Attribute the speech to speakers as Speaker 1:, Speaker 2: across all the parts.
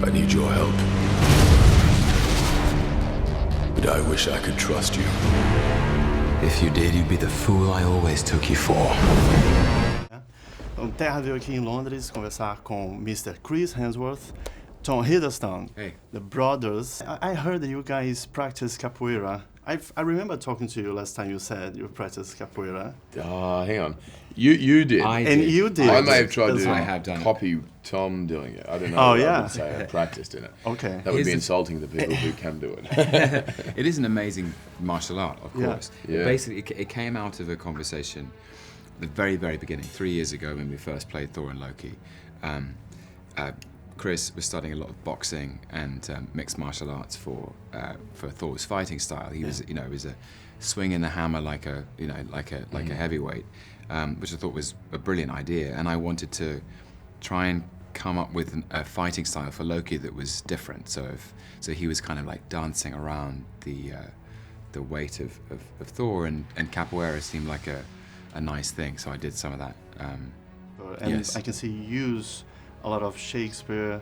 Speaker 1: I need your help. But I wish I could trust you. If you did, you'd be the fool I always took you for.
Speaker 2: O Terra veio aqui em Londres conversar com Mr. Chris Hemsworth, Tom Hiddleston,
Speaker 3: Hey.
Speaker 2: the brothers. I heard that you guys practice capoeira. I remember talking to you last time you said you practice capoeira.
Speaker 4: Hang on. You did.
Speaker 3: I
Speaker 2: And
Speaker 3: did.
Speaker 2: you did.
Speaker 4: I may have tried
Speaker 2: That's
Speaker 4: to
Speaker 2: right.
Speaker 3: I have done it.
Speaker 4: copy Tom doing it. I don't know.
Speaker 2: Oh,
Speaker 4: whether I
Speaker 2: yeah.
Speaker 4: would say I practiced in it.
Speaker 2: Okay.
Speaker 4: That would
Speaker 3: Here's
Speaker 4: be
Speaker 3: the-
Speaker 4: insulting to people who can do it.
Speaker 3: It is an amazing martial art, of
Speaker 2: Yeah.
Speaker 3: course.
Speaker 4: Yeah.
Speaker 3: Basically, it came out of a conversation at the very, very beginning, 3 years ago when we first played Thor and Loki. Chris was studying a lot of boxing and mixed martial arts for Thor's fighting style. He was, was a swinging the hammer like a heavyweight, which I thought was a brilliant idea. And I wanted to try and come up with a fighting style for Loki that was different. So he was kind of like dancing around the weight of Thor, and capoeira seemed like a nice thing. So I did some of that.
Speaker 2: And
Speaker 3: Yes.
Speaker 2: I can see you use a lot of Shakespeare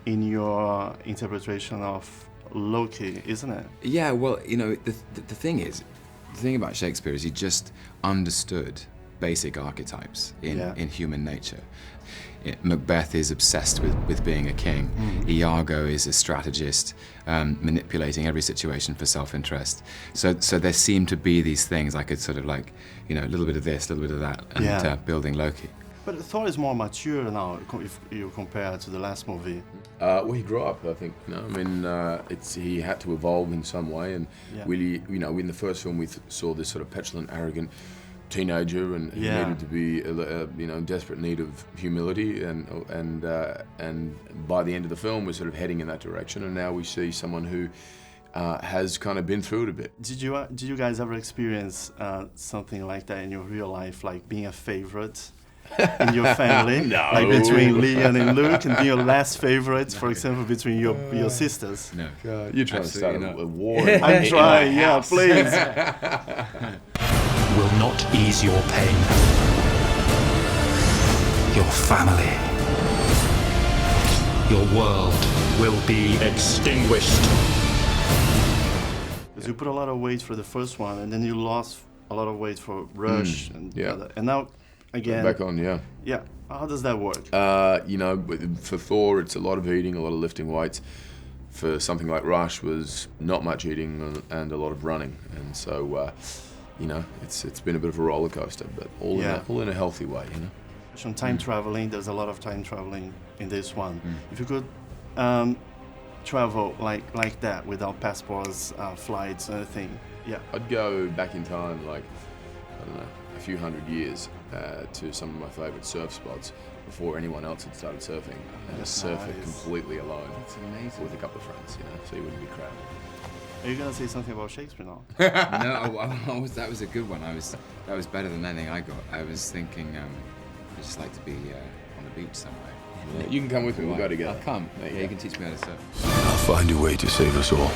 Speaker 2: in your interpretation of Loki, isn't it?
Speaker 3: Yeah, well, the thing about Shakespeare is he just understood basic archetypes in human nature. Macbeth is obsessed with being a king. Iago is a strategist, manipulating every situation for self-interest. So there seemed to be these things I could sort of like, a little bit of this, a little bit of that, and building Loki.
Speaker 2: But Thor is more mature now if you compare to the last movie.
Speaker 4: Well, he grew up, I think. He had to evolve in some way, and really, in the first film we saw this sort of petulant, arrogant teenager, and he needed to be, in desperate need of humility, and by the end of the film we're sort of heading in that direction, and now we see someone who has kind of been through it a bit.
Speaker 2: Did you guys ever experience something like that in your real life, like being a favorite in your family?
Speaker 4: No.
Speaker 2: Like between Liam and Luke, and being your last favorite, for example, between your sisters?
Speaker 3: No.
Speaker 4: You're trying to start
Speaker 3: Absolutely
Speaker 4: a
Speaker 3: not.
Speaker 4: war.
Speaker 2: I'm trying, yeah, please.
Speaker 1: Will not ease your pain. Your family. Your world will be extinguished.
Speaker 2: Because you put a lot of weight for the first one, and then you lost a lot of weight for Rush, and now again.
Speaker 4: Back on, yeah.
Speaker 2: Yeah, how does that work?
Speaker 4: For Thor, it's a lot of eating, a lot of lifting weights. For something like Rush was not much eating and a lot of running, and so it's been a bit of a roller coaster, but all in a healthy way,
Speaker 2: On time traveling, there's a lot of time traveling in this one. If you could travel like that without passports, flights, anything,
Speaker 4: I'd go back in time, like, I don't know, a few hundred years to some of my favourite surf spots before anyone else had started surfing, and surf it completely alone.
Speaker 3: That's amazing.
Speaker 4: With a couple of friends, so you wouldn't be crowded.
Speaker 2: Are you gonna say something about Shakespeare now?
Speaker 3: No, that was a good one. That was better than anything I got. I was thinking, I'd just like to be on the beach somewhere.
Speaker 4: Yeah, you can come with me, we'll go together.
Speaker 3: I'll come.
Speaker 4: There you
Speaker 3: You
Speaker 4: go.
Speaker 3: can teach me how to surf.
Speaker 1: I'll find a way to save us all.